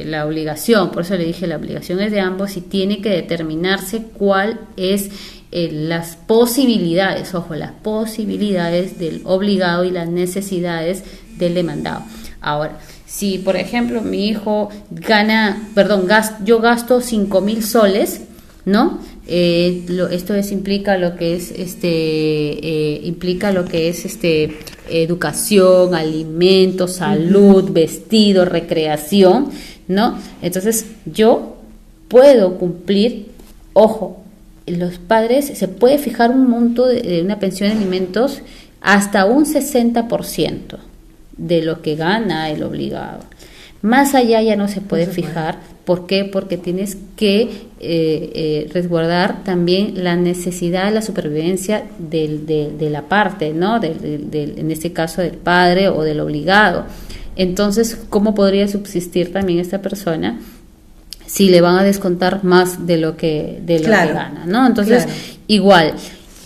La obligación, por eso le dije, la obligación es de ambos y tiene que determinarse cuál es las posibilidades, ojo, las posibilidades del obligado y las necesidades del demandado. Ahora, si por ejemplo mi hijo yo gasto 5,000 soles, ¿no? Esto implica lo que es educación, alimentos, salud, vestido, recreación, ¿no? Entonces yo puedo cumplir, ojo, los padres se puede fijar un monto de una pensión de alimentos hasta un 60%, de lo que gana el obligado. Más allá ya no se puede fijar. ¿Por qué? Porque tienes que resguardar también la necesidad de la supervivencia de la parte, ¿no? En este caso del padre o del obligado. Entonces, ¿cómo podría subsistir también esta persona si le van a descontar más de lo que gana, ¿no? Entonces, igual.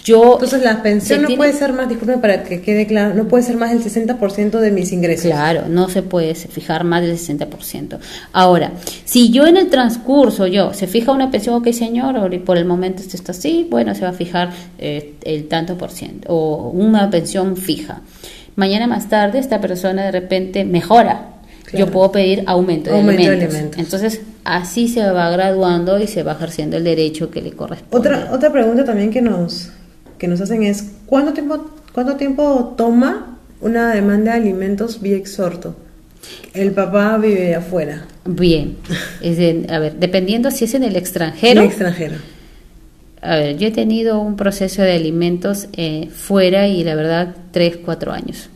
Entonces la pensión no puede ser más, disculpen para que quede claro, no puede ser más del 60% de mis ingresos. Claro, no se puede fijar más del 60%. Ahora, si yo en el transcurso, se fija una pensión, ok señor, por el momento esto está así, bueno, se va a fijar el tanto por ciento, o una pensión fija. Mañana más tarde esta persona de repente mejora. Claro. Yo puedo pedir aumento de alimentos. Entonces, así se va graduando y se va ejerciendo el derecho que le corresponde. Otra pregunta también que nos hacen es, ¿cuánto tiempo toma una demanda de alimentos vía exhorto? El papá vive afuera. Bien. A ver, dependiendo si es en el extranjero. En el extranjero. A ver, yo he tenido un proceso de alimentos fuera y la verdad 3-4 años.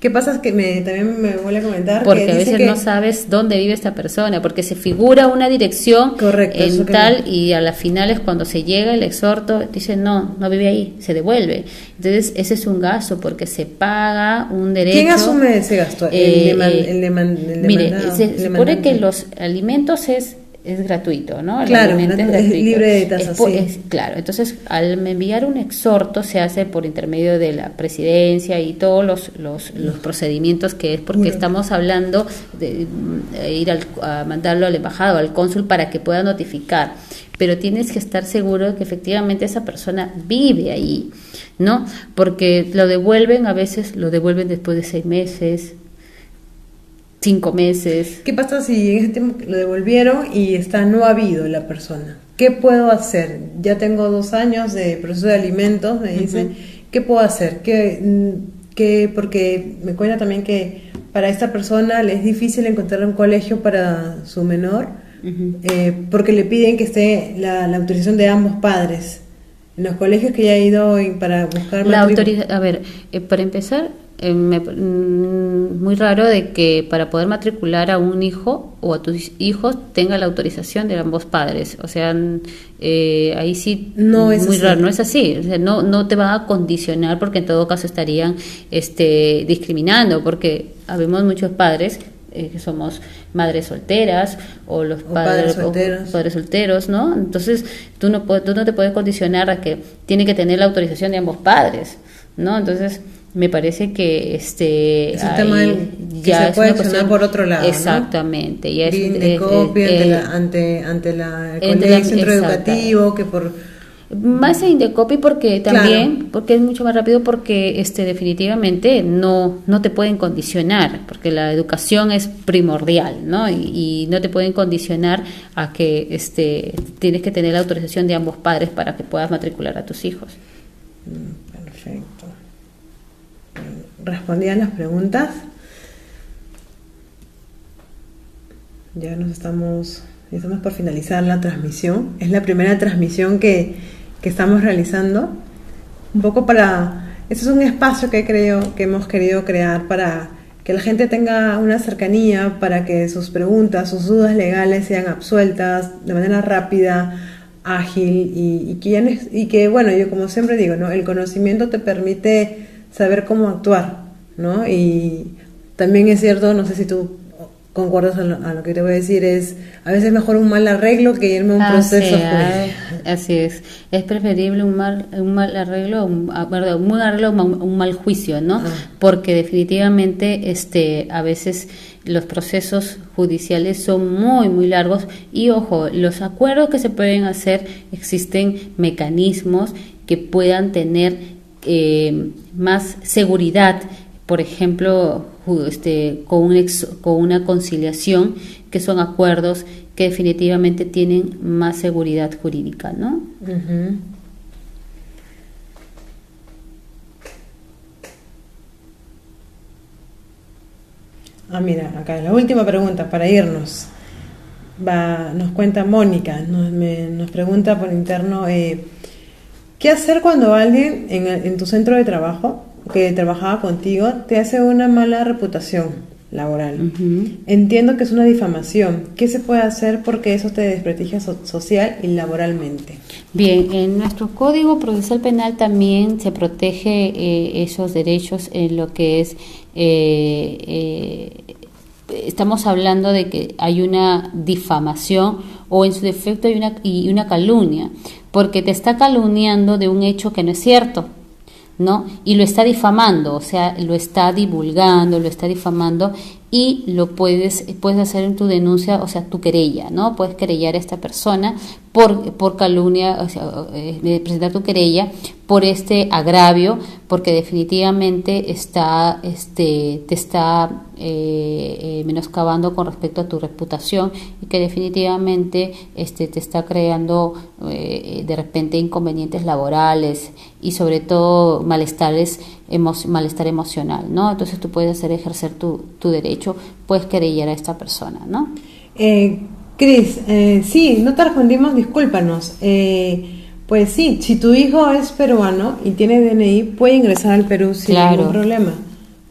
¿Qué pasa? Es que también me vuelve a comentar porque que a veces no sabes dónde vive esta persona, porque se figura una dirección. Correcto, en tal y a las finales cuando se llega el exhorto dicen no vive ahí, se devuelve. Entonces ese es un gasto porque se paga un derecho. ¿Quién asume ese gasto? Mire, se supone que los alimentos es gratuito, ¿no? Claro, es libre de tasas. Claro, entonces al enviar un exhorto se hace por intermedio de la presidencia y todos los procedimientos que es, porque estamos hablando de ir a mandarlo al embajado, al cónsul para que pueda notificar, pero tienes que estar seguro de que efectivamente esa persona vive ahí, ¿no? Porque a veces lo devuelven después de 6 meses, 5 meses. ¿Qué pasa si en ese tiempo lo devolvieron y no ha habido la persona? ¿Qué puedo hacer? Ya tengo 2 años de proceso de alimentos, me dicen. ¿Qué puedo hacer? Porque me cuenta también que para esta persona le es difícil encontrar un colegio para su menor, porque le piden que esté la autorización de ambos padres. En los colegios que ya he ido para buscar... para empezar... muy raro de que para poder matricular a un hijo o a tus hijos tenga la autorización de ambos padres, o sea, ahí sí no es muy así. Raro, no es así, o sea, no te van a condicionar porque en todo caso estarían discriminando, porque habemos muchos padres que somos madres solteras o los padres solteros, ¿no? Entonces tú no te puedes condicionar a que tiene que tener la autorización de ambos padres, ¿no? Entonces me parece que es un tema ya se puede accionar por otro lado, exactamente, ¿no? Y de copia ante el centro educativo que por más en Indecopy porque también, claro, porque es mucho más rápido, porque definitivamente no te pueden condicionar, porque la educación es primordial, ¿no? Y no te pueden condicionar a que tienes que tener la autorización de ambos padres para que puedas matricular a tus hijos. Perfecto. ¿Respondían las preguntas? Ya estamos por finalizar la transmisión. Es la primera transmisión que estamos realizando. Un poco este es un espacio que hemos querido crear para que la gente tenga una cercanía, para que sus preguntas, sus dudas legales sean absueltas de manera rápida, ágil y que bueno, yo como siempre digo, ¿no? El conocimiento te permite saber cómo actuar, ¿no? Y también es cierto, no sé si tú concuerdas a lo que te voy a decir, es a veces mejor un mal arreglo que irme a un proceso judicial. Así es preferible un mal arreglo, un mal juicio, ¿no? Porque definitivamente a veces los procesos judiciales son muy muy largos y ojo, los acuerdos que se pueden hacer, existen mecanismos que puedan tener más seguridad, por ejemplo, con una conciliación, que son acuerdos que definitivamente tienen más seguridad jurídica, ¿no? Uh-huh. Mira, acá la última pregunta para irnos. Nos cuenta Mónica, nos pregunta por interno, ¿qué hacer cuando alguien en tu centro de trabajo que trabajaba contigo te hace una mala reputación laboral. Ujú. Entiendo que es una difamación. ¿Qué se puede hacer porque eso te desprestigia social y laboralmente? Bien, en nuestro Código Procesal Penal también se protege esos derechos en lo que es, estamos hablando de que hay una difamación o en su defecto hay una calumnia, porque te está calumniando de un hecho que no es cierto, ¿no? Y lo está difamando, o sea, lo está divulgando, lo está difamando y lo puedes hacer en tu denuncia, o sea, tu querella, ¿no? Puedes querellar a esta persona por calumnia, o sea, presentar tu querella por este agravio, porque definitivamente te está menoscabando con respecto a tu reputación y que definitivamente te está creando de repente inconvenientes laborales y sobre todo malestar emocional, ¿no? Entonces tú puedes ejercer tu derecho, puedes querellar a esta persona, ¿no? Cris, sí, no te respondimos, discúlpanos. Pues sí, si tu hijo es peruano y tiene DNI, puede ingresar al Perú sin ningún problema.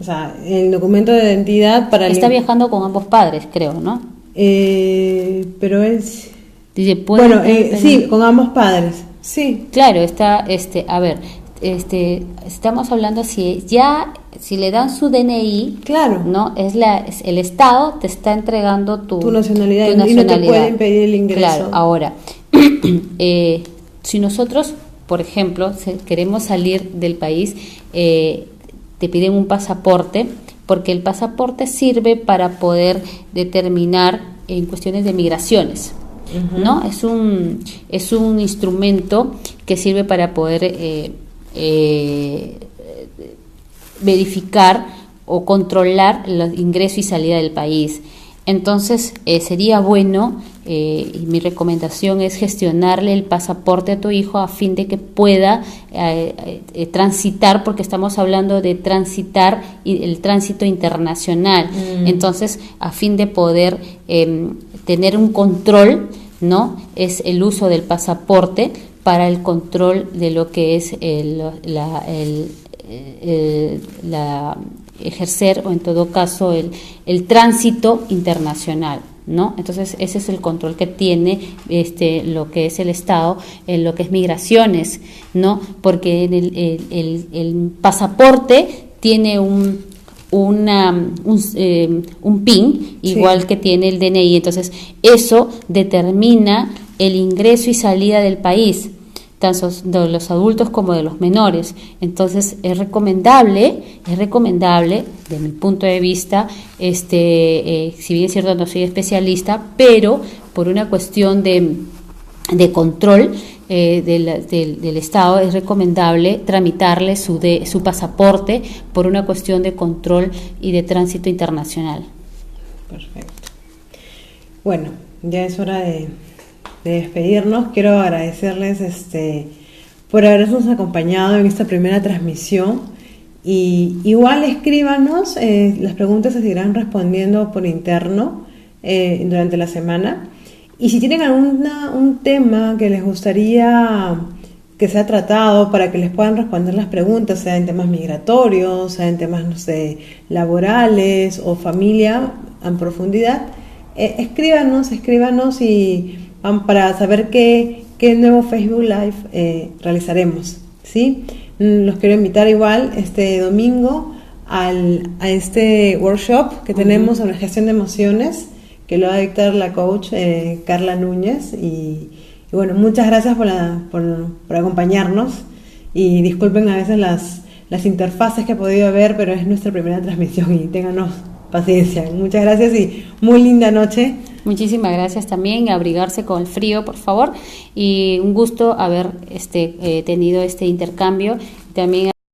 O sea, el documento de identidad para... Está viajando con ambos padres, creo, ¿no? Pero es... Dice, sí, con ambos padres, sí. Claro, a ver, estamos hablando si le dan su DNI, claro, no es el Estado te está entregando tu nacionalidad, y no te puede impedir el ingreso. Claro, ahora si nosotros, por ejemplo, queremos salir del país, te piden un pasaporte, porque el pasaporte sirve para poder determinar en cuestiones de migraciones. ¿No? Es un instrumento que sirve para poder verificar o controlar el ingreso y salida del país. Entonces sería bueno, y mi recomendación es gestionarle el pasaporte a tu hijo a fin de que pueda transitar, porque estamos hablando de transitar y el tránsito internacional. Entonces, a fin de poder tener un control, ¿no? Es el uso del pasaporte para el control de lo que es ejercer, o en todo caso el tránsito internacional, ¿no? Entonces ese es el control que tiene lo que es el Estado en lo que es migraciones, ¿no? Porque en el pasaporte tiene un PIN igual, sí, que tiene el DNI. Entonces eso determina el ingreso y salida del país, tanto de los adultos como de los menores. Entonces es recomendable de mi punto de vista, si bien es cierto no soy especialista, pero por una cuestión de control del Estado, es recomendable tramitarle su pasaporte por una cuestión de control y de tránsito internacional. Perfecto. Bueno, ya es hora de despedirnos. Quiero agradecerles por habernos acompañado en esta primera transmisión, y igual escríbanos, las preguntas se seguirán respondiendo por interno durante la semana. Y si tienen un tema que les gustaría que sea tratado para que les puedan responder las preguntas, sea en temas migratorios, sea en temas, no sé, laborales o familia en profundidad, escríbanos y para saber qué nuevo Facebook Live realizaremos, ¿sí? Los quiero invitar igual este domingo a este workshop que tenemos sobre gestión de emociones, que lo va a dictar la coach Carla Núñez, y bueno, muchas gracias por acompañarnos, y disculpen a veces las interfaces que ha podido haber, pero es nuestra primera transmisión y ténganos paciencia. Muchas gracias y muy linda noche. Muchísimas gracias también, abrigarse con el frío, por favor, y un gusto haber tenido este intercambio. También